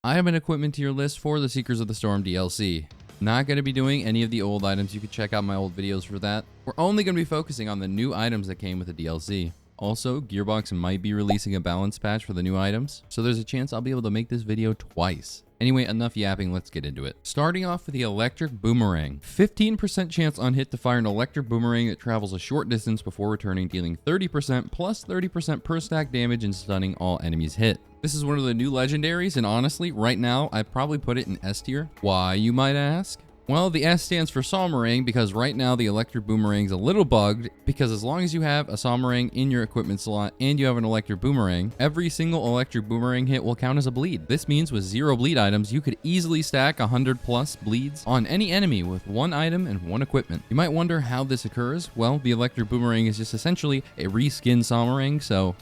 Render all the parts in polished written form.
Item and equipment tier list for the Seekers of the Storm DLC. Not going to be doing any of the old items. You can check out my old videos for that. We're only going to be focusing on the new items that came with the DLC. Also, Gearbox might be releasing a balance patch for the new items, so there's a chance I'll be able to make this video twice. Anyway, enough yapping, let's get into it. Starting off with the electric boomerang. 15% chance on hit to fire an electric boomerang that travels a short distance before returning, dealing 30% plus 30% per stack damage and stunning all enemies hit. This is one of the new legendaries, and honestly, right now, I'd probably put it in S tier. Why, you might ask? Well, the S stands for Sonorous, because right now the electric boomerang's a little bugged, because as long as you have a Sonorous in your equipment slot and you have an electric boomerang, every single electric boomerang hit will count as a bleed. This means with 0 bleed items, you could easily stack 100 plus bleeds on any enemy with 1 item and 1 equipment. You might wonder how this occurs. Well, the electric boomerang is just essentially a reskin Sonorous, so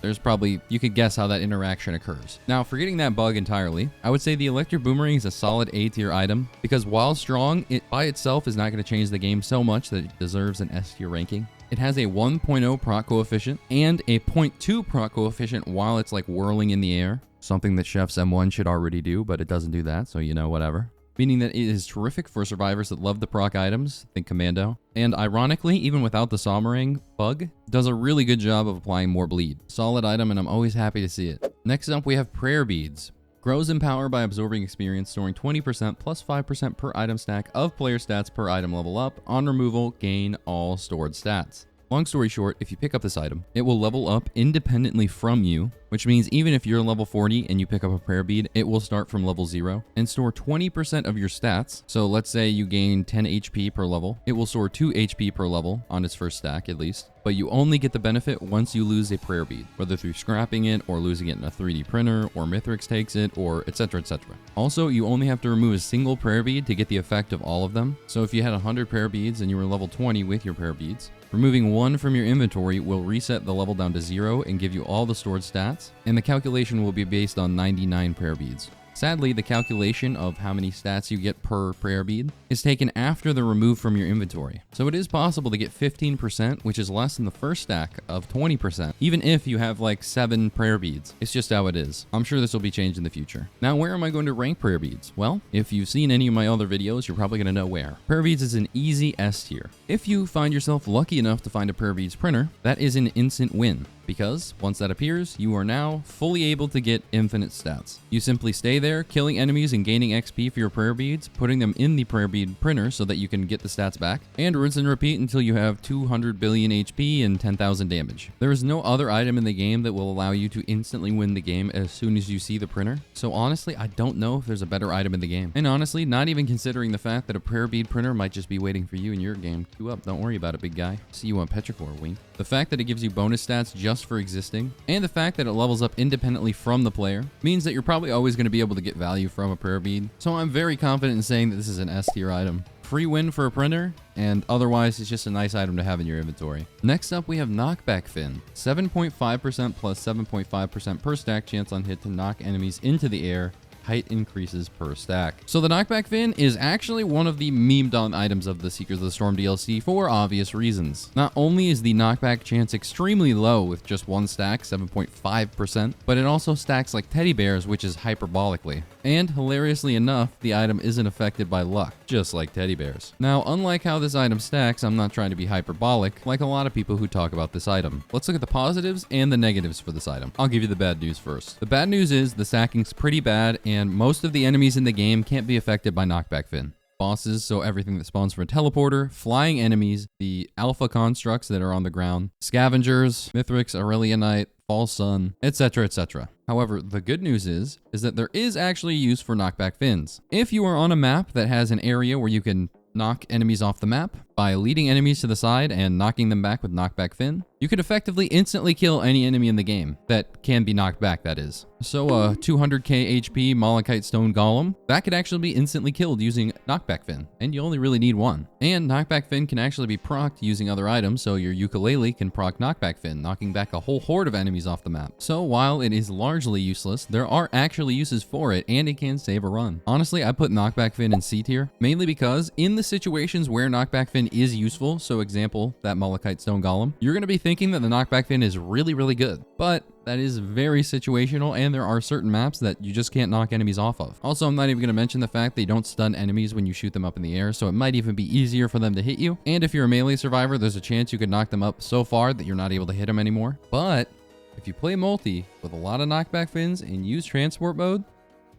you could guess how that interaction occurs. Now, forgetting that bug entirely, I would say the electric boomerang is a solid A tier item, because while strong, it by itself is not going to change the game so much that it deserves an S tier ranking. It has a 1.0 proc coefficient and a 0.2 proc coefficient while it's like whirling in the air. Something that Chef's M1 should already do, but it doesn't do that, so you know, whatever. Meaning that it is terrific for survivors that love the proc items, think Commando. And ironically, even without the Sonorous bug, does a really good job of applying more bleed. Solid item, and I'm always happy to see it. Next up, we have prayer beads. Grows in power by absorbing experience, storing 20% plus 5% per item stack of player stats per item level up. On removal, gain all stored stats. Long story short, if you pick up this item, it will level up independently from you, which means even if you're level 40 and you pick up a prayer bead, it will start from level 0 and store 20% of your stats. So let's say you gain 10 HP per level. It will store 2 HP per level on its first stack at least, but you only get the benefit once you lose a prayer bead, whether through scrapping it or losing it in a 3D printer or Mithrix takes it or etc, etc. Also, you only have to remove a single prayer bead to get the effect of all of them. So if you had 100 prayer beads and you were level 20 with your prayer beads, removing 1 from your inventory will reset the level down to 0 and give you all the stored stats, and the calculation will be based on 99 prayer beads. Sadly, the calculation of how many stats you get per prayer bead is taken after they're removed from your inventory. So it is possible to get 15%, which is less than the first stack of 20%, even if you have like 7 prayer beads. It's just how it is. I'm sure this will be changed in the future. Now, where am I going to rank prayer beads? Well, if you've seen any of my other videos, you're probably going to know where. Prayer beads is an easy S tier. If you find yourself lucky enough to find a prayer beads printer, that is an instant win, because once that appears, you are now fully able to get infinite stats. You simply stay there, killing enemies and gaining XP for your prayer beads, putting them in the prayer bead printer so that you can get the stats back, and rinse and repeat until you have 200 billion HP and 10,000 damage. There is no other item in the game that will allow you to instantly win the game as soon as you see the printer. So honestly, I don't know if there's a better item in the game. And honestly, not even considering the fact that a prayer bead printer might just be waiting for you in your game. Queue up, don't worry about it, big guy. See you on Petrichor, wink. The fact that it gives you bonus stats just for existing, and the fact that it levels up independently from the player, means that you're probably always going to be able to get value from a prayer bead. So I'm very confident in saying that this is an S tier item. Free win for a printer, and otherwise it's just a nice item to have in your inventory. Next up, we have knockback fin. 7.5% plus 7.5% per stack chance on hit to knock enemies into the air. Height increases per stack. So the knockback fin is actually one of the memed on items of the Seekers of the Storm DLC for obvious reasons. Not only is the knockback chance extremely low with just 1 stack, 7.5%, but it also stacks like teddy bears, which is hyperbolically. And hilariously enough, the item isn't affected by luck, just like teddy bears. Now, unlike how this item stacks, I'm not trying to be hyperbolic like a lot of people who talk about this item. Let's look at the positives and the negatives for this item. I'll give you the bad news first. The bad news is the stacking's pretty bad, and most of the enemies in the game can't be affected by knockback fin. Bosses, so everything that spawns from a teleporter, flying enemies, the alpha constructs that are on the ground, scavengers, Mithrix, Aurelianite, False Sun, etc, etc. However, the good news is that there is actually use for knockback fins. If you are on a map that has an area where you can knock enemies off the map by leading enemies to the side and knocking them back with knockback fin, you could effectively instantly kill any enemy in the game that can be knocked back, that is. So a 200k HP Malachite Stone Golem, that could actually be instantly killed using knockback fin, and you only really need 1. And knockback fin can actually be procced using other items, so your ukulele can proc knockback fin, knocking back a whole horde of enemies off the map. So while it is largely useless, there are actually uses for it, and it can save a run. Honestly, I put knockback fin in C tier, mainly because in the situations where knockback fin is useful, so example, that Malachite Stone Golem, you're going to be thinking that the knockback fin is really, really good. But That is very situational, and there are certain maps that you just can't knock enemies off of. Also, I'm not even going to mention the fact that you don't stun enemies when you shoot them up in the air, so it might even be easier for them to hit you. And if you're a melee survivor, there's a chance you could knock them up so far that you're not able to hit them anymore. But if you play multi with a lot of knockback fins and use transport mode,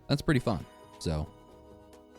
that's pretty fun. So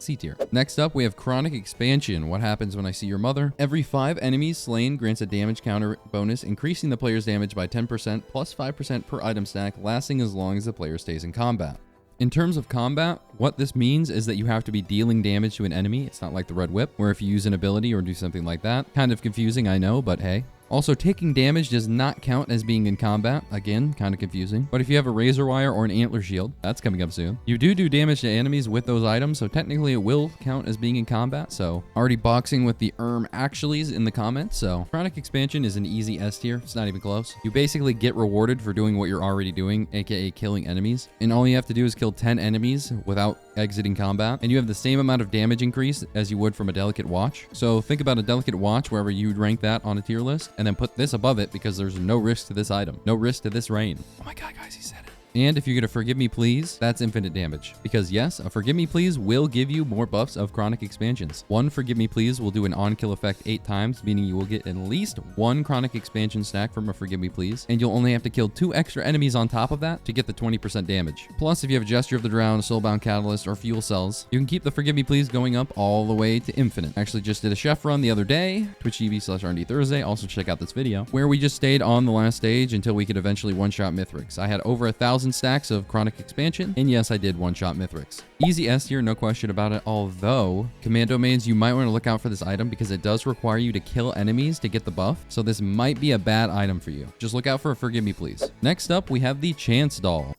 C tier. Next up, we have chronic expansion. What happens when I see your mother? Every 5 enemies slain grants a damage counter bonus, increasing the player's damage by 10% plus 5% per item stack, lasting as long as the player stays in combat. In terms of combat, what this means is that you have to be dealing damage to an enemy. It's not like the Red Whip, where if you use an ability or do something like that, kind of confusing, I know, but hey. Also, taking damage does not count as being in combat. Again, kind of confusing. But if you have a razor wire or an antler shield, that's coming up soon. You do damage to enemies with those items, so technically it will count as being in combat. So already boxing with the actuallys in the comments. So chronic expansion is an easy S tier. It's not even close. You basically get rewarded for doing what you're already doing, aka killing enemies. And all you have to do is kill 10 enemies without exiting combat, and you have the same amount of damage increase as you would from a delicate watch. So think about a delicate watch wherever you'd rank that on a tier list, and then put this above it because there's no risk to this item, no risk to this rain. Oh my god, guys, he said it. And if you get a Forgive Me Please, that's infinite damage. Because yes, a Forgive Me Please will give you more buffs of chronic expansions. One Forgive Me Please will do an on-kill effect 8 times, meaning you will get at least 1 chronic expansion stack from a Forgive Me Please. And you'll only have to kill 2 extra enemies on top of that to get the 20% damage. Plus, if you have Gesture of the Drowned, Soulbound Catalyst, or Fuel Cells, you can keep the Forgive Me Please going up all the way to infinite. Actually just did a chef run the other day, twitch.tv/RND Thursday. Also check out this video, where we just stayed on the last stage until we could eventually one-shot Mithrix. I had over 1,000 stacks of chronic expansion, and yes, I did one-shot Mithrix. Easy S tier, no question about it, although commando mains, you might want to look out for this item because it does require you to kill enemies to get the buff, so this might be a bad item for you. Just look out for a Forgive Me Please. Next up, we have the Chance Doll.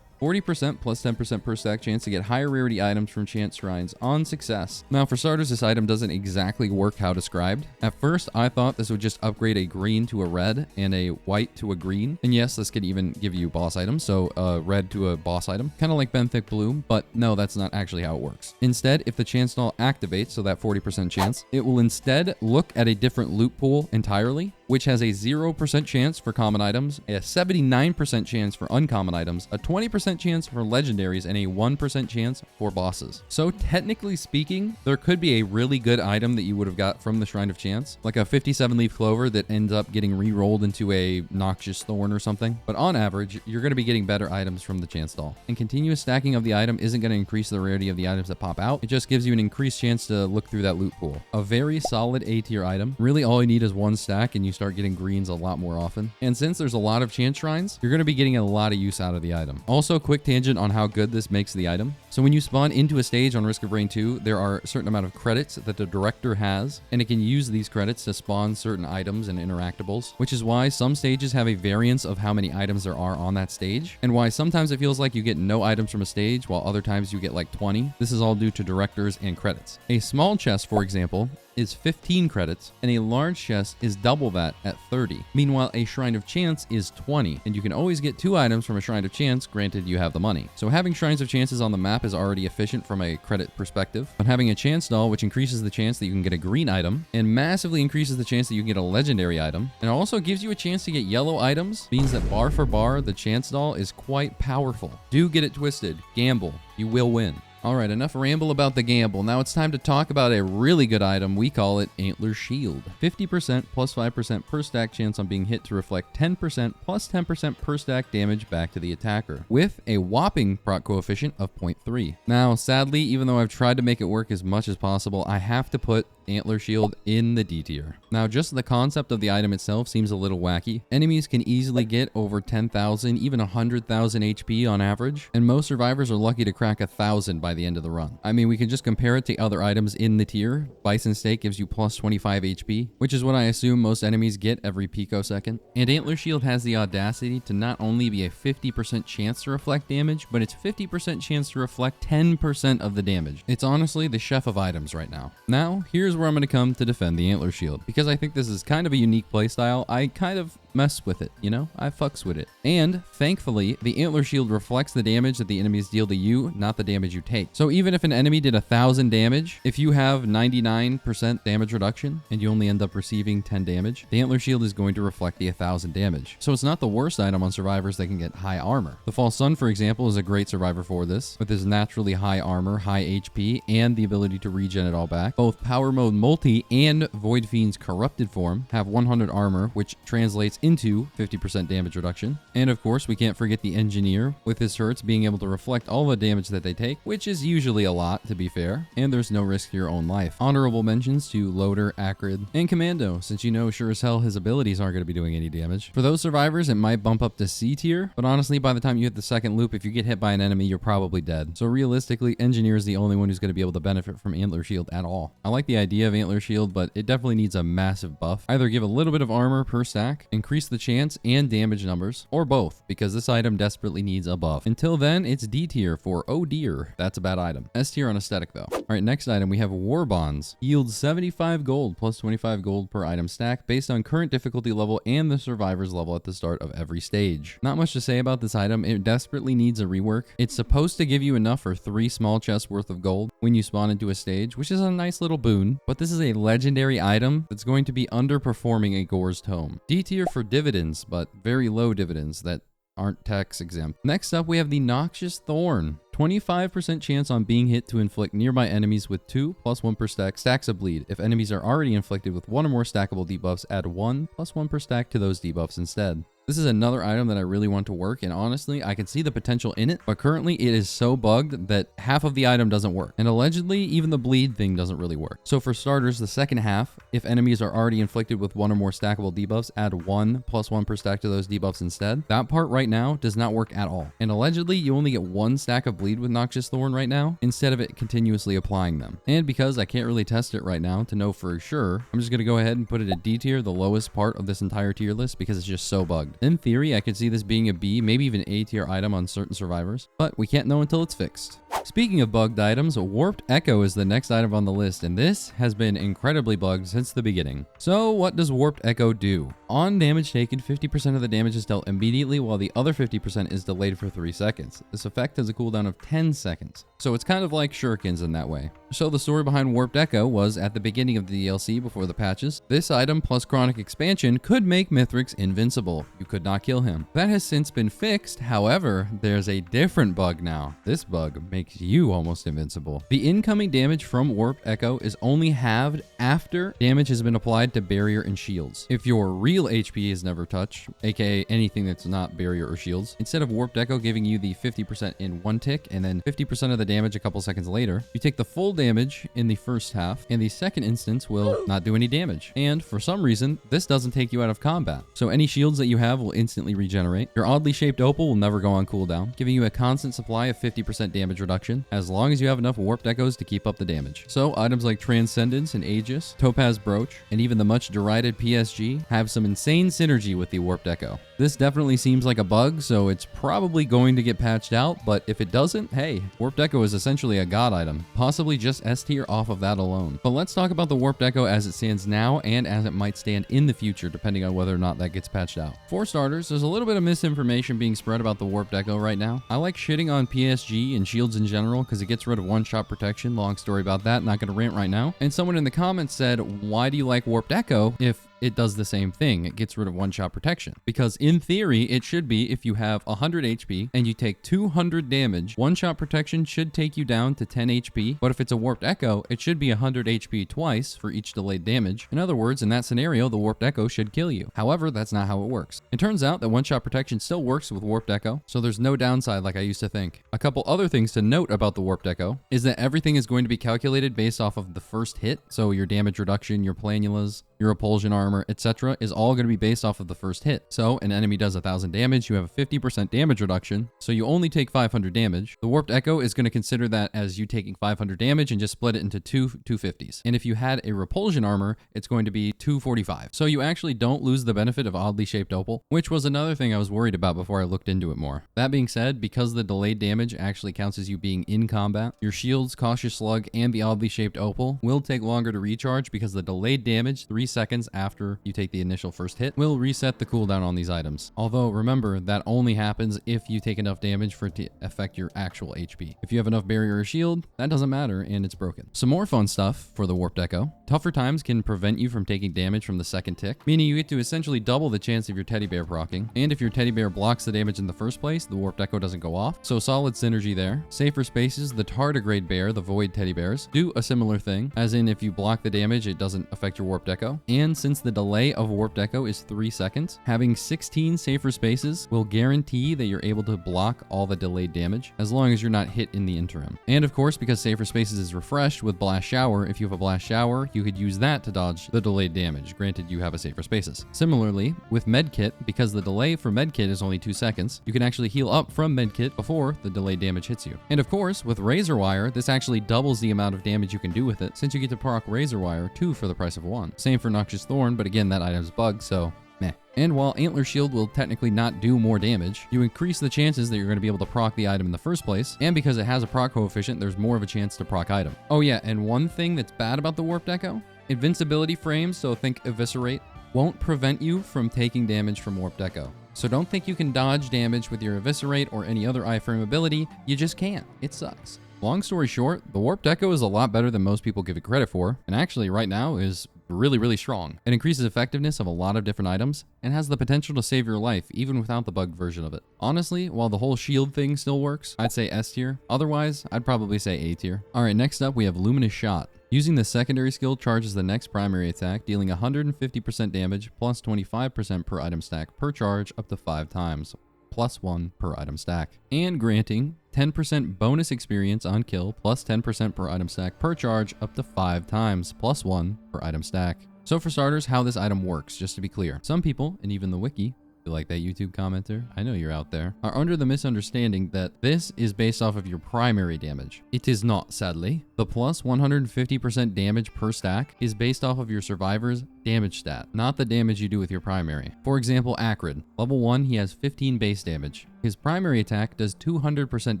40% plus 10% per stack chance to get higher rarity items from chance shrines on success. Now for starters, this item doesn't exactly work how described. At first, I thought this would just upgrade a green to a red and a white to a green. And yes, this could even give you boss items, so a red to a boss item, kind of like Benthic Bloom, but no, that's not actually how it works. Instead, if the chance doll activates, so that 40% chance, it will instead look at a different loot pool entirely, which has a 0% chance for common items, a 79% chance for uncommon items, a 20% chance for legendaries, and a 1% chance for bosses. So technically speaking, there could be a really good item that you would have got from the Shrine of Chance, like a 57 leaf clover that ends up getting re-rolled into a noxious thorn or something. But on average, you're going to be getting better items from the chance doll. And continuous stacking of the item isn't going to increase the rarity of the items that pop out. It just gives you an increased chance to look through that loot pool. A very solid A tier item. Really all you need is 1 stack and you start getting greens a lot more often. And since there's a lot of chance shrines, you're going to be getting a lot of use out of the item. Also, quick tangent on how good this makes the item. So when you spawn into a stage on Risk of Rain 2, there are a certain amount of credits that the director has, and it can use these credits to spawn certain items and interactables, which is why some stages have a variance of how many items there are on that stage, and why sometimes it feels like you get no items from a stage, while other times you get like 20. This is all due to directors and credits. A small chest, for example, is 15 credits, and a large chest is double that at 30. Meanwhile, a Shrine of Chance is 20, and you can always get 2 items from a Shrine of Chance, granted you have the money. So having Shrines of Chances on the map is already efficient from a credit perspective, but having a chance doll, which increases the chance that you can get a green item, and massively increases the chance that you can get a legendary item, and also gives you a chance to get yellow items, means that bar for bar, the chance doll is quite powerful. Do get it twisted. Gamble. You will win. Alright, enough ramble about the gamble. Now it's time to talk about a really good item. We call it Antler Shield. 50% plus 5% per stack chance on being hit to reflect 10% plus 10% per stack damage back to the attacker, with a whopping proc coefficient of 0.3. Now, sadly, even though I've tried to make it work as much as possible, I have to put Antler Shield in the D tier. Now, just the concept of the item itself seems a little wacky. Enemies can easily get over 10,000, even 100,000 HP on average, and most survivors are lucky to crack 1,000 by the end of the run. I mean, we can just compare it to other items in the tier. Bison Steak gives you plus 25 HP, which is what I assume most enemies get every picosecond. And Antler Shield has the audacity to not only be a 50% chance to reflect damage, but it's 50% chance to reflect 10% of the damage. It's honestly the chef of items right now. Now, here's where I'm going to come to defend the Antler Shield, because I think this is kind of a unique playstyle. I kind of mess with it, you know? I fucks with it. And thankfully, the antler shield reflects the damage that the enemies deal to you, not the damage you take. So even if an enemy did 1,000 damage, if you have 99% damage reduction and you only end up receiving 10 damage, the antler shield is going to reflect the 1,000 damage. So it's not the worst item on survivors that can get high armor. The false sun, for example, is a great survivor for this, with his naturally high armor, high HP, and the ability to regen it all back. Both Power Mode Multi and Void Fiend's corrupted form have 100 armor, which translates into 50% damage reduction. And of course, we can't forget the engineer, with his hurts being able to reflect all the damage that they take, which is usually a lot, to be fair, and there's no risk to your own life. Honorable mentions to Loader, Acrid, and Commando, since you know sure as hell his abilities aren't going to be doing any damage. For those survivors, it might bump up to C tier, but honestly, by the time you hit the second loop, if you get hit by an enemy, you're probably dead. So realistically, Engineer is the only one who's going to be able to benefit from Antler Shield at all. I like the idea of Antler Shield, but it definitely needs a massive buff. Either give a little bit of armor per stack, increase the chance and damage numbers, or both, because this item desperately needs a buff. Until then, it's D tier for oh dear, that's a bad item. S tier on aesthetic though. All right, next item, we have War Bonds. Yields 75 gold plus 25 gold per item stack based on current difficulty level and the survivor's level at the start of every stage. Not much to say about this item. It desperately needs a rework. It's supposed to give you enough for 3 small chests worth of gold when you spawn into a stage, which is a nice little boon, but this is a legendary item that's going to be underperforming a Gore's Tome. D tier for dividends, but very low dividends that aren't tax exempt. Next up, we have the Noxious Thorn. 25% chance on being hit to inflict nearby enemies with 2 plus 1 per stack stacks of bleed. If enemies are already inflicted with 1 or more stackable debuffs, add 1 plus 1 per stack to those debuffs instead. This is another item that I really want to work, and honestly, I can see the potential in it, but currently it is so bugged that half of the item doesn't work. And allegedly, even the bleed thing doesn't really work. So for starters, the second half, if enemies are already inflicted with 1 or more stackable debuffs, add 1 plus 1 per stack to those debuffs instead. That part right now does not work at all. And allegedly, you only get 1 stack of bleed with Noxious Thorn right now, instead of it continuously applying them. And because I can't really test it right now to know for sure, I'm just going to go ahead and put it at D tier, the lowest part of this entire tier list, because it's just so bugged. In theory, I could see this being a B, maybe even A tier item on certain survivors, but we can't know until it's fixed. Speaking of bugged items, Warped Echo is the next item on the list, and this has been incredibly bugged since the beginning. So what does Warped Echo do? On damage taken, 50% of the damage is dealt immediately, while the other 50% is delayed for 3 seconds. This effect has a cooldown of 10 seconds. So it's kind of like shurikens in that way. So the story behind Warped Echo was at the beginning of the DLC before the patches. This item plus chronic expansion could make Mithrix invincible. You could not kill him. That has since been fixed. However, there's a different bug now. This bug makes you almost invincible. The incoming damage from Warped Echo is only halved after damage has been applied to barrier and shields. If your real HP is never touched, aka anything that's not barrier or shields, instead of Warped Echo giving you the 50% in 1 tick and then 50% of the damage a couple seconds later, you take the full damage in the first half, and the second instance will not do any damage. And for some reason, this doesn't take you out of combat. So any shields that you have will instantly regenerate. Your oddly shaped opal will never go on cooldown, giving you a constant supply of 50% damage reduction, as long as you have enough Warped Echoes to keep up the damage. So items like Transcendence and Aegis, Topaz Brooch, and even the much derided PSG have some insane synergy with the Warped Echo. This definitely seems like a bug, so it's probably going to get patched out, but if it doesn't, hey, Warped Echo is essentially a god item, possibly just S tier off of that alone. But let's talk about the Warped Echo as it stands now and as it might stand in the future, depending on whether or not that gets patched out. For starters, there's a little bit of misinformation being spread about the Warped Echo right now. I like shitting on PSG and shields in general because it gets rid of one-shot protection. Long story about that, not gonna rant right now. And someone in the comments said, why do you like Warped Echo if it does the same thing? It gets rid of one-shot protection. Because in theory, it should be if you have 100 HP and you take 200 damage, one-shot protection should take you down to 10 HP. But if it's a Warped Echo, it should be 100 HP twice for each delayed damage. In other words, in that scenario, the Warped Echo should kill you. However, that's not how it works. It turns out that one-shot protection still works with Warped Echo, so there's no downside like I used to think. A couple other things to note about the Warped Echo is that everything is going to be calculated based off of the first hit. So your damage reduction, your planulas, your repulsion armor, etc. is all going to be based off of the first hit. So an enemy does 1,000 damage, you have a 50% damage reduction, so you only take 500 damage. The Warped Echo is going to consider that as you taking 500 damage and just split it into two 250s. And if you had a repulsion armor, it's going to be 245. So you actually don't lose the benefit of oddly shaped opal, which was another thing I was worried about before I looked into it more. That being said, because the delayed damage actually counts as you being in combat, your shields, cautious slug, and the oddly shaped opal will take longer to recharge because the delayed damage 3 seconds after after you take the initial first hit will reset the cooldown on these items. Although remember, that only happens if you take enough damage for it to affect your actual HP. If you have enough barrier or shield, that doesn't matter and it's broken. Some more fun stuff for the warped echo. Tougher times can prevent you from taking damage from the second tick, meaning you get to essentially double the chance of your teddy bear proccing. And if your teddy bear blocks the damage in the first place, the warped echo doesn't go off. So solid synergy there. Safer spaces, the tardigrade bear, the void teddy bears, do a similar thing, as in if you block the damage, it doesn't affect your warped echo. And since the delay of warped echo is 3 seconds, having 16 safer spaces will guarantee that you're able to block all the delayed damage, as long as you're not hit in the interim. And of course, because safer spaces is refreshed with blast shower, if you have a blast shower, you could use that to dodge the delayed damage, granted you have a safer spaces. Similarly, with medkit, because the delay for medkit is only 2 seconds, you can actually heal up from medkit before the delayed damage hits you. And of course, with razor wire, this actually doubles the amount of damage you can do with it, since you get to proc razor wire 2 for the price of 1. Same for noxious thorn, but again, that item's bugged, so meh. And while antler shield will technically not do more damage, you increase the chances that you're going to be able to proc the item in the first place, and because it has a proc coefficient, there's more of a chance to proc item. Oh yeah, and one thing that's bad about the warped echo, invincibility frames, so think eviscerate, won't prevent you from taking damage from warped echo. So don't think you can dodge damage with your eviscerate or any other iframe ability, you just can't. It sucks. Long story short, the warped echo is a lot better than most people give it credit for, and actually right now is really strong. It increases effectiveness of a lot of different items and has the potential to save your life even without the bugged version of it. Honestly, while the whole shield thing still works, I'd say S tier. Otherwise, I'd probably say A tier. Alright, next up we have luminous shot. Using the secondary skill charges the next primary attack, dealing 150% damage plus 25% per item stack per charge up to 5 times. Plus 1 per item stack, and granting 10% bonus experience on kill plus 10% per item stack per charge up to 5 times plus 1 per item stack. So for starters, how this item works, just to be clear. Some people, and even the wiki, like that YouTube commenter, I know you're out there, are under the misunderstanding that this is based off of your primary damage. It is not, sadly. The plus 150% damage per stack is based off of your survivor's damage stat, not the damage you do with your primary. For example, Acrid. Level 1, he has 15 base damage. His primary attack does 200%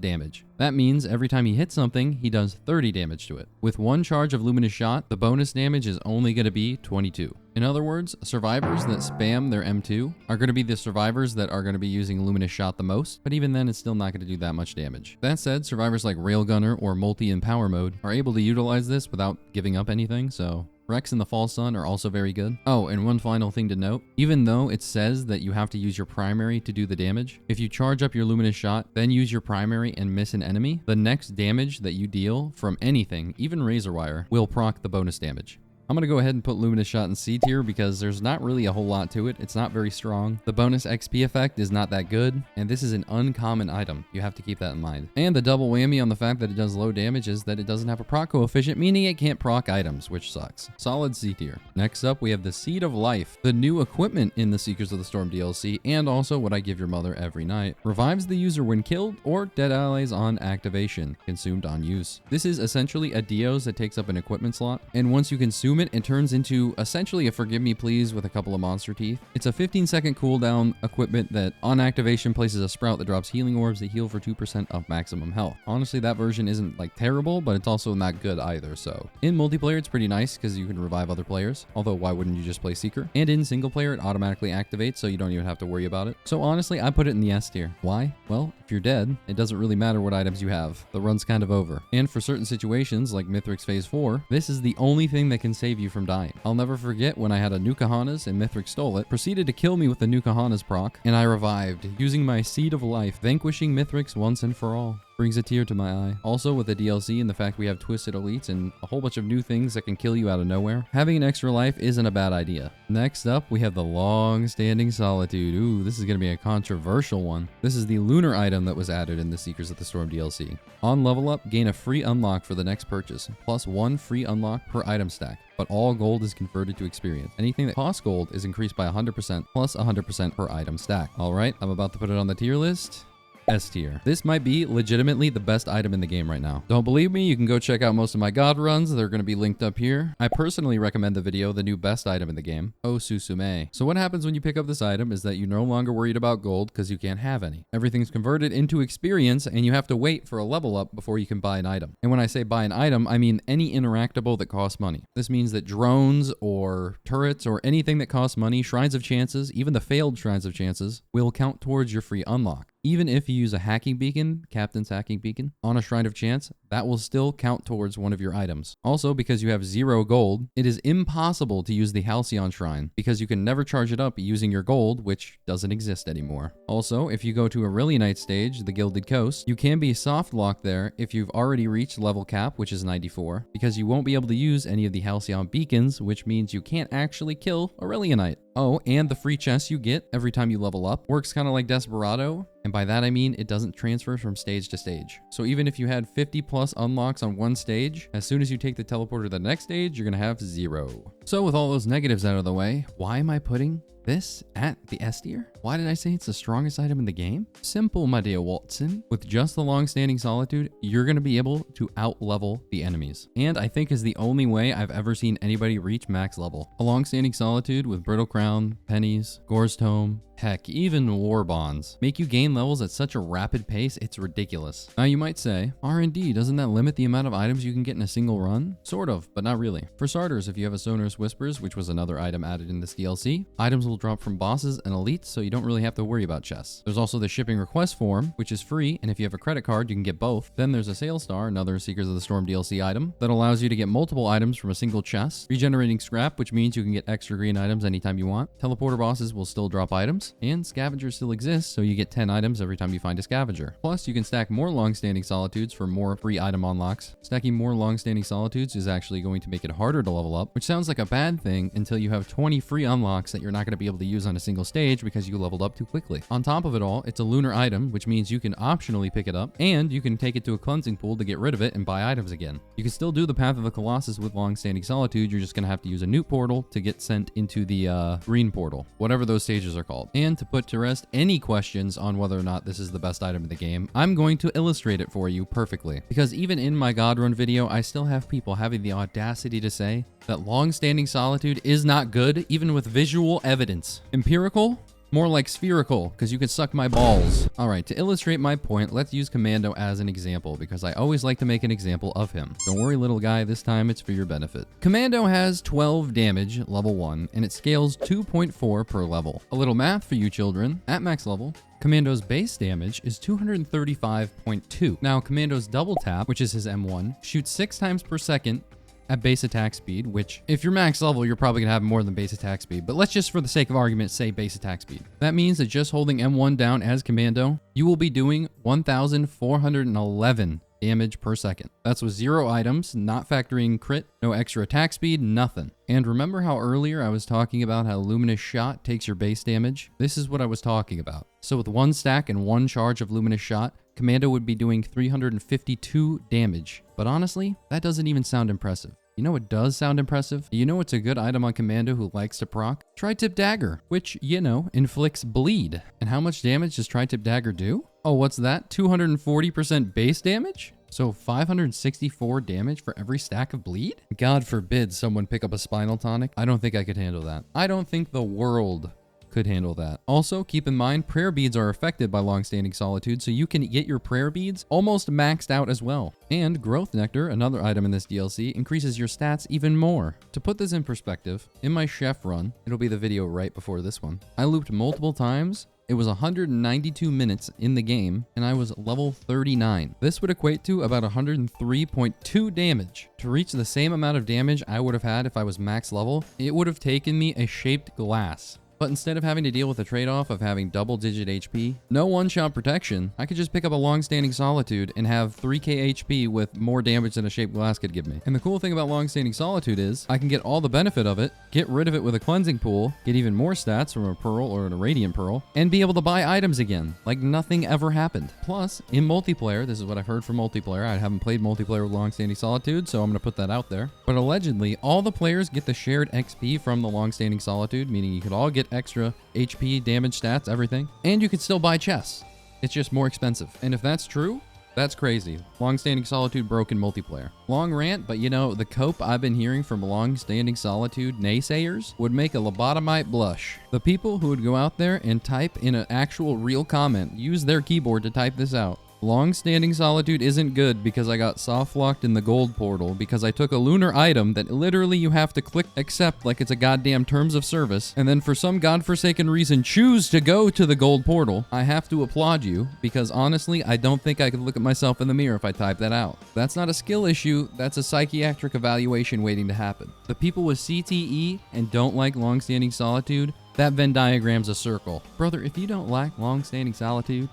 damage. That means every time he hits something, he does 30 damage to it. With 1 charge of luminous shot, the bonus damage is only going to be 22. In other words, survivors that spam their M2 are going to be the survivors that are going to be using luminous shot the most, but even then it's still not going to do that much damage. That said, survivors like Railgunner or Multi in Power Mode are able to utilize this without giving up anything, so Rex and the Fall Sun are also very good. Oh, and one final thing to note, even though it says that you have to use your primary to do the damage, if you charge up your luminous shot, then use your primary and miss an enemy, the next damage that you deal from anything, even razor wire, will proc the bonus damage. I'm going to go ahead and put Luminous Shot in C tier because there's not really a whole lot to it. It's not very strong. The bonus XP effect is not that good, and this is an uncommon item. You have to keep that in mind. And the double whammy on the fact that it does low damage is that it doesn't have a proc coefficient, meaning it can't proc items, which sucks. Solid C tier. Next up, we have the Seed of Life, the new equipment in the Seekers of the Storm DLC, and also what I give your mother every night. Revives the user when killed or dead allies on activation, consumed on use. This is essentially a Dios that takes up an equipment slot, and once you consume it turns into essentially a Forgive Me Please with a couple of monster teeth. It's a 15-second cooldown equipment that on activation places a sprout that drops healing orbs that heal for 2% of maximum health. Honestly, that version isn't like terrible, but it's also not good either, so. In multiplayer, it's pretty nice because you can revive other players, although why wouldn't you just play Seeker? And in single player, it automatically activates, so you don't even have to worry about it. So honestly, I put it in the S tier. Why? Well, if you're dead, it doesn't really matter what items you have. The run's kind of over. And for certain situations, like Mithrix Phase 4, this is the only thing that can save you from dying. I'll never forget when I had a Nukahanas and Mithrix stole it, proceeded to kill me with the Nukahanas proc, and I revived, using my Seed of Life, vanquishing Mithrix once and for all. Brings a tear to my eye. Also, with the DLC and the fact we have Twisted Elites and a whole bunch of new things that can kill you out of nowhere, having an extra life isn't a bad idea. Next up, we have the Longstanding Solitude. Ooh, this is going to be a controversial one. This is the lunar item that was added in the Seekers of the Storm DLC. On level up, gain a free unlock for the next purchase, plus 1 free unlock per item stack, but all gold is converted to experience. Anything that costs gold is increased by 100%, plus 100% per item stack. Alright, I'm about to put it on the tier list. S tier. This might be legitimately the best item in the game right now. Don't believe me? You can go check out most of my god runs. They're going to be linked up here. I personally recommend the video, the new best item in the game, Osusume. So what happens when you pick up this item is that you're no longer worried about gold because you can't have any. Everything's converted into experience and you have to wait for a level up before you can buy an item. And when I say buy an item, I mean any interactable that costs money. This means that drones or turrets or anything that costs money, shrines of chances, even the failed shrines of chances, will count towards your free unlock. Even if you use a hacking beacon, Captain's hacking beacon, on a shrine of chance, that will still count towards one of your items. Also, because you have 0 gold, it is impossible to use the Halcyon shrine because you can never charge it up using your gold, which doesn't exist anymore. Also, if you go to a Aurelianite stage, the Gilded Coast, you can be soft locked there if you've already reached level cap, which is 94, because you won't be able to use any of the Halcyon beacons, which means you can't actually kill Aurelianite. Oh, and the free chests you get every time you level up works kind of like Desperado, and by that I mean it doesn't transfer from stage to stage. So even if you had 50 plus unlocks on one stage, as soon as you take the teleporter to the next stage, you're gonna have 0. So with all those negatives out of the way, why am I putting this at the S tier? Why did I say it's the strongest item in the game? Simple, my dear Watson. With just the Longstanding Solitude, you're going to be able to out-level the enemies. And I think is the only way I've ever seen anybody reach max level. A Longstanding Solitude with Brittle Crown, Pennies, Gore's Tome, heck, even War Bonds make you gain levels at such a rapid pace, it's ridiculous. Now you might say, R&D, doesn't that limit the amount of items you can get in a single run? Sort of, but not really. For starters, if you have a Sonorous Whispers, which was another item added in this DLC, items will drop from bosses and elites, so you don't really have to worry about chests. There's also the shipping request form, which is free, and if you have a credit card, you can get both. Then there's a Sales Star, another Seekers of the Storm DLC item, that allows you to get multiple items from a single chest. Regenerating Scrap, which means you can get extra green items anytime you want. Teleporter bosses will still drop items, and Scavengers still exist, so you get 10 items every time you find a Scavenger. Plus, you can stack more Longstanding Solitudes for more free item unlocks. Stacking more Longstanding Solitudes is actually going to make it harder to level up, which sounds like a bad thing until you have 20 free unlocks that you're not going to be able to use on a single stage because you leveled up too quickly. On top of it all, it's a lunar item, which means you can optionally pick it up, and you can take it to a cleansing pool to get rid of it and buy items again. You can still do the Path of the Colossus with Longstanding Solitude, you're just going to have to use a Newt portal to get sent into the green portal, whatever those stages are called. And to put to rest any questions on whether or not this is the best item in the game, I'm going to illustrate it for you perfectly. Because even in my God Run video, I still have people having the audacity to say that Longstanding Solitude is not good, even with visual evidence. Empirical? More like spherical, because you can suck my balls. Alright, to illustrate my point, let's use Commando as an example, because I always like to make an example of him. Don't worry, little guy, this time it's for your benefit. Commando has 12 damage, level 1, and it scales 2.4 per level. A little math for you children. At max level, Commando's base damage is 235.2. Now, Commando's double tap, which is his M1, shoots 6 times per second at base attack speed, which if you're max level, you're probably gonna have more than base attack speed, but let's just for the sake of argument say base attack speed. That means that just holding M1 down as Commando, you will be doing 1,411 damage per second. That's with 0 items, not factoring crit, no extra attack speed, nothing. And remember how earlier I was talking about how Luminous Shot takes your base damage? This is what I was talking about. So with 1 stack and 1 charge of Luminous Shot, Commando would be doing 352 damage. But honestly, that doesn't even sound impressive. You know what does sound impressive? You know what's a good item on Commando who likes to proc? Tri-Tip Dagger, which, you know, inflicts bleed. And how much damage does Tri-Tip Dagger do? Oh, what's that? 240% base damage? So 564 damage for every stack of bleed? God forbid someone pick up a Spinal Tonic. I don't think I could handle that. I don't think the world could handle that. Also, keep in mind, prayer beads are affected by Longstanding Solitude, so you can get your prayer beads almost maxed out as well. And Growth Nectar, another item in this DLC, increases your stats even more. To put this in perspective, in my chef run, it'll be the video right before this one, I looped multiple times. It was 192 minutes in the game, and I was level 39. This would equate to about 103.2 damage. To reach the same amount of damage I would have had if I was max level, it would have taken me a shaped glass. But instead of having to deal with the trade-off of having double-digit HP, no one-shot protection, I could just pick up a Longstanding Solitude and have 3k HP with more damage than a shaped glass could give me. And the cool thing about Longstanding Solitude is, I can get all the benefit of it, get rid of it with a cleansing pool, get even more stats from a Pearl or a Radiant Pearl, and be able to buy items again, like nothing ever happened. Plus, in multiplayer, this is what I've heard from multiplayer, I haven't played multiplayer with Longstanding Solitude, so I'm going to put that out there. But allegedly, all the players get the shared XP from the Longstanding Solitude, meaning you could all get extra HP, damage, stats, everything. And you could still buy chests. It's just more expensive. And if that's true, that's crazy. Longstanding Solitude broke in multiplayer. Long rant, but you know, the cope I've been hearing from Longstanding Solitude naysayers would make a lobotomite blush. The people who would go out there and type in an actual real comment, use their keyboard to type this out. Longstanding Solitude isn't good because I got soft locked in the gold portal because I took a lunar item that literally you have to click accept like it's a goddamn terms of service, and then for some godforsaken reason choose to go to the gold portal. I have to applaud you because honestly, I don't think I could look at myself in the mirror if I type that out. That's not a skill issue, that's a psychiatric evaluation waiting to happen. The people with CTE and don't like Longstanding Solitude, that Venn diagram's a circle. Brother, if you don't like Longstanding Solitude,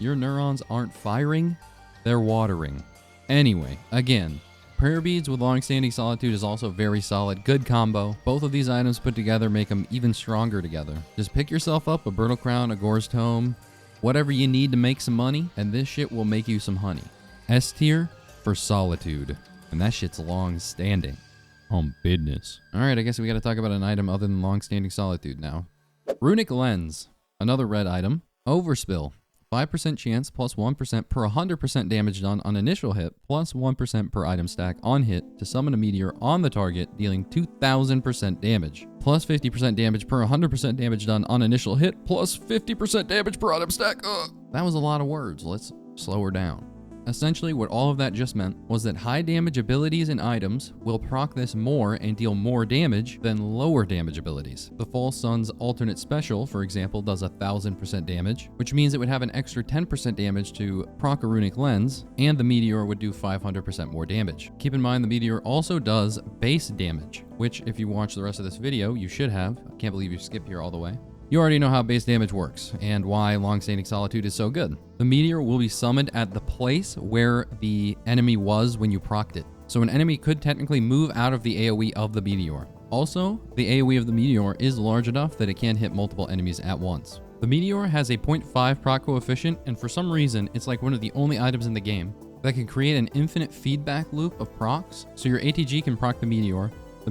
your neurons aren't firing, they're watering. Anyway, again, prayer beads with Longstanding Solitude is also very solid. Good combo. Both of these items put together make them even stronger together. Just pick yourself up a Brittle Crown, a Gore's Tome, whatever you need to make some money, and this shit will make you some honey. S tier for Solitude. And that shit's Longstanding. On business. Alright, I guess we gotta talk about an item other than Longstanding Solitude now. Runic Lens. Another red item. Overspill. 5% chance plus 1% per 100% damage done on initial hit plus 1% per item stack on hit to summon a meteor on the target dealing 2000% damage. Plus 50% damage per 100% damage done on initial hit plus 50% damage per item stack. That was a lot of words. Let's slow her down. Essentially, what all of that just meant was that high damage abilities and items will proc this more and deal more damage than lower damage abilities. The False Sun's alternate special, for example, does 1000% damage, which means it would have an extra 10% damage to proc a Runic Lens, and the Meteor would do 500% more damage. Keep in mind the Meteor also does base damage, which if you watch the rest of this video, you should have. I can't believe you skipped here all the way. You already know how base damage works, and why Longstanding Solitude is so good. The Meteor will be summoned at the place where the enemy was when you procced it. So an enemy could technically move out of the AoE of the Meteor. Also, the AoE of the Meteor is large enough that it can hit multiple enemies at once. The Meteor has a 0.5 proc coefficient, and for some reason, it's like one of the only items in the game that can create an infinite feedback loop of procs, so your ATG can proc the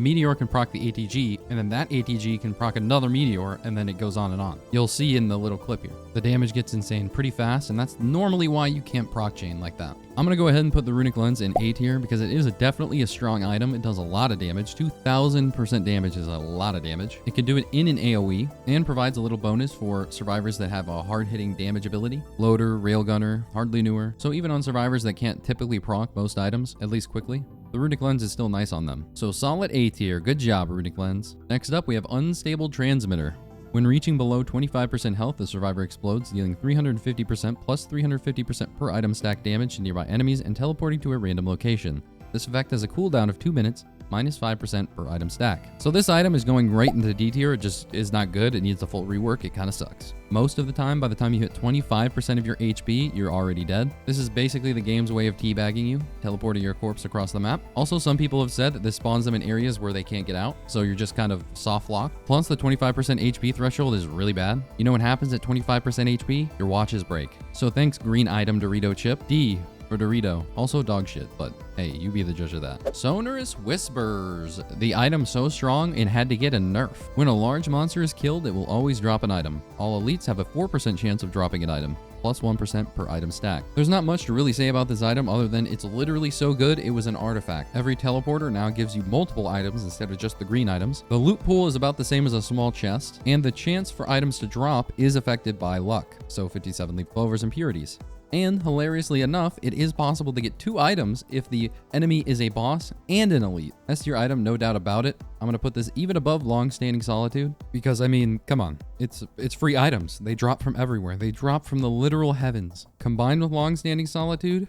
Meteor can proc the ATG, and then that ATG can proc another Meteor, and then it goes on and on. You'll see in the little clip here. The damage gets insane pretty fast, and that's normally why you can't proc chain like that. I'm gonna go ahead and put the Runic Lens in A tier because it is definitely a strong item. It does a lot of damage. 2000% damage is a lot of damage. It can do it in an AoE, and provides a little bonus for survivors that have a hard-hitting damage ability. Loader, Railgunner, hardly newer. So even on survivors that can't typically proc most items, at least quickly, the Runic Lens is still nice on them. So solid A tier, good job Runic Lens. Next up we have Unstable Transmitter. When reaching below 25% health, the survivor explodes, dealing 350% plus 350% per item stack damage to nearby enemies and teleporting to a random location. This effect has a cooldown of 2 minutes, minus 5% per item stack. So this item is going right into D tier. It just is not good. It needs a full rework. It kind of sucks. Most of the time, by the time you hit 25% of your HP, you're already dead. This is basically the game's way of teabagging you, teleporting your corpse across the map. Also, some people have said that this spawns them in areas where they can't get out, so you're just kind of soft locked. Plus, the 25% HP threshold is really bad. You know what happens at 25% HP? Your watches break. So thanks, green item Dorito chip. D for Dorito. Also dog shit, but hey, you be the judge of that. Sonorous Whispers. The item's so strong, it had to get a nerf. When a large monster is killed, it will always drop an item. All elites have a 4% chance of dropping an item, plus 1% per item stack. There's not much to really say about this item other than it's literally so good it was an artifact. Every teleporter now gives you multiple items instead of just the green items. The loot pool is about the same as a small chest, and the chance for items to drop is affected by luck, so 57 leaf clovers and purities. And hilariously enough, it is possible to get 2 items if the enemy is a boss and an elite. S tier item, no doubt about it. I'm gonna put this even above Longstanding Solitude because, I mean, come on. It's free items. They drop from everywhere. They drop from the literal heavens. Combined with Longstanding Solitude,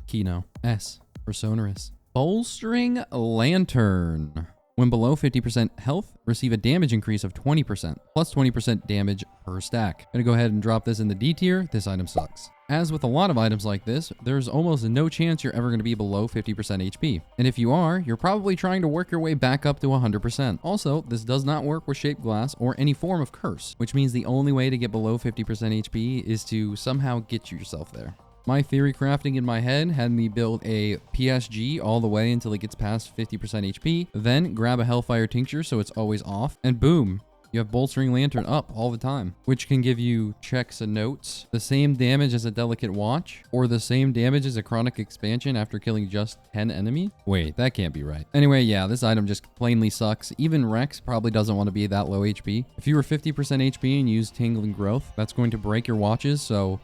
Kino. S for Sonorous. Bolstering Lantern. When below 50% health, receive a damage increase of 20%, plus 20% damage per stack. Gonna go ahead and drop this in the D tier. This item sucks. As with a lot of items like this, there's almost no chance you're ever going to be below 50% HP. And if you are, you're probably trying to work your way back up to 100%. Also, this does not work with shaped glass or any form of curse, which means the only way to get below 50% HP is to somehow get yourself there. My theory crafting in my head had me build a PSG all the way until it gets past 50% HP, then grab a Hellfire Tincture so it's always off, and boom, You have bolstering lantern up all the time, which can give you checks and notes, the same damage as a delicate watch, or the same damage as a chronic expansion after killing just 10 enemy. Wait, that can't be right. Anyway, yeah, this item just plainly sucks. Even Rex probably doesn't want to be that low HP. If you were 50% HP and use tingling growth, that's going to break your watches, so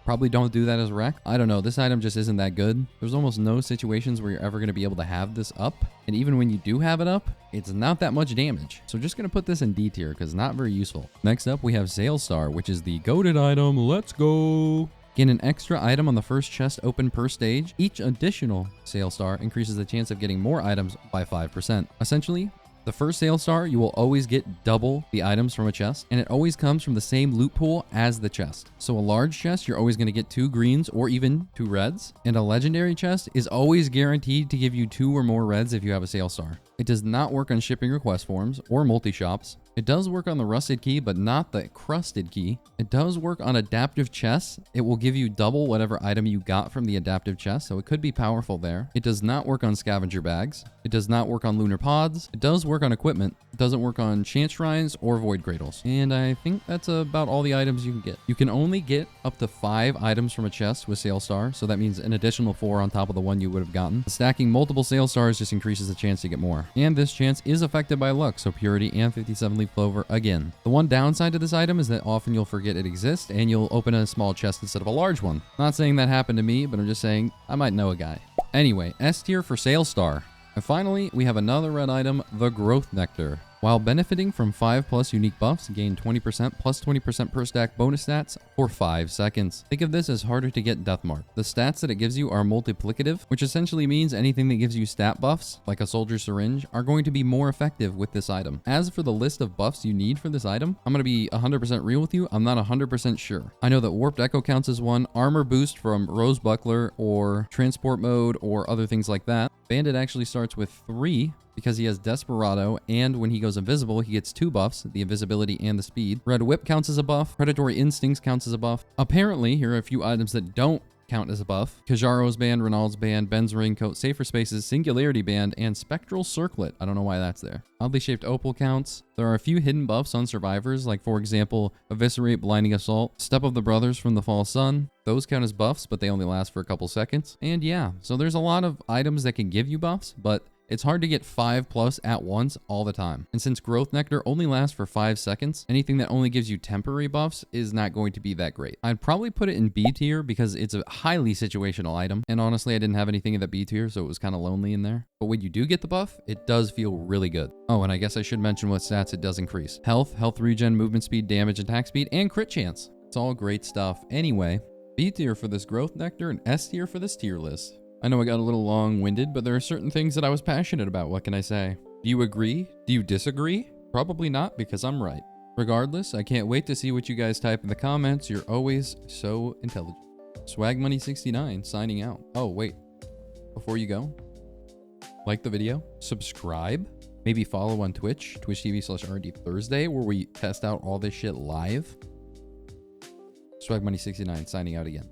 probably don't do that as Rex. I don't know. This item just isn't that good. There's almost no situations where you're ever going to be able to have this up. And even when you do have it up, it's not that much damage. So just going to put this in D tier because not very useful. Next up, we have Sail Star, which is the goated item. Let's go. Gain an extra item on the first chest open per stage. Each additional Sail Star increases the chance of getting more items by 5%. Essentially, the first Sail Star, you will always get double the items from a chest, and it always comes from the same loot pool as the chest. So a large chest, you're always going to get 2 greens or even 2 reds, and a legendary chest is always guaranteed to give you 2 or more reds if you have a Sail Star. It does not work on shipping request forms or multi-shops. It does work on the rusted key, but not the crusted key. It does work on adaptive chests. It will give you double whatever item you got from the adaptive chest, so it could be powerful there. It does not work on scavenger bags. It does not work on lunar pods. It does work on equipment. It doesn't work on chant shrines or void cradles. And I think that's about all the items you can get. You can only get up to 5 items from a chest with Sail Star, so that means an additional 4 on top of the one you would have gotten. Stacking multiple Sail Stars just increases the chance to get more. And this chance is affected by luck, so purity and 57 leaf clover again. The one downside to this item is that often you'll forget it exists and you'll open a small chest instead of a large one. Not saying that happened to me, but I'm just saying I might know a guy. Anyway, S tier for Sail Star. And finally, we have another red item, the Growth Nectar. While benefiting from 5+ unique buffs, gain 20% plus 20% per stack bonus stats for 5 seconds. Think of this as harder to get death mark. The stats that it gives you are multiplicative, which essentially means anything that gives you stat buffs, like a soldier syringe, are going to be more effective with this item. As for the list of buffs you need for this item, I'm going to be 100% real with you. I'm not 100% sure. I know that Warped Echo counts as one, armor boost from Rose Buckler or transport mode or other things like that. Bandit actually starts with 3, because he has Desperado, and when he goes invisible, he gets 2 buffs, the invisibility and the speed. Red Whip counts as a buff. Predatory Instincts counts as a buff. Apparently, here are a few items that don't count as a buff. Kajaro's Band, Ronald's Band, Ben's Raincoat, Safer Spaces, Singularity Band, and Spectral Circlet. I don't know why that's there. Oddly Shaped Opal counts. There are a few hidden buffs on survivors, like for example, Eviscerate, Blinding Assault, Step of the Brothers from the Fall Sun. Those count as buffs, but they only last for a couple seconds. And yeah, so there's a lot of items that can give you buffs, but it's hard to get 5+ at once all the time. And since Growth Nectar only lasts for 5 seconds, anything that only gives you temporary buffs is not going to be that great. I'd probably put it in B tier because it's a highly situational item. And honestly, I didn't have anything in the B tier, so it was kind of lonely in there. But when you do get the buff, it does feel really good. Oh, and I guess I should mention what stats it does increase. Health, health regen, movement speed, damage, attack speed, and crit chance. It's all great stuff. Anyway, B tier for this Growth Nectar and S tier for this tier list. I know I got a little long-winded, but there are certain things that I was passionate about. What can I say? Do you agree? Do you disagree? Probably not, because I'm right. Regardless, I can't wait to see what you guys type in the comments. You're always so intelligent. Swagmoney69 signing out. Oh, wait. Before you go, like the video, subscribe, maybe follow on Twitch, twitch.tv/RD Thursday, where we test out all this shit live. Swagmoney69 signing out again.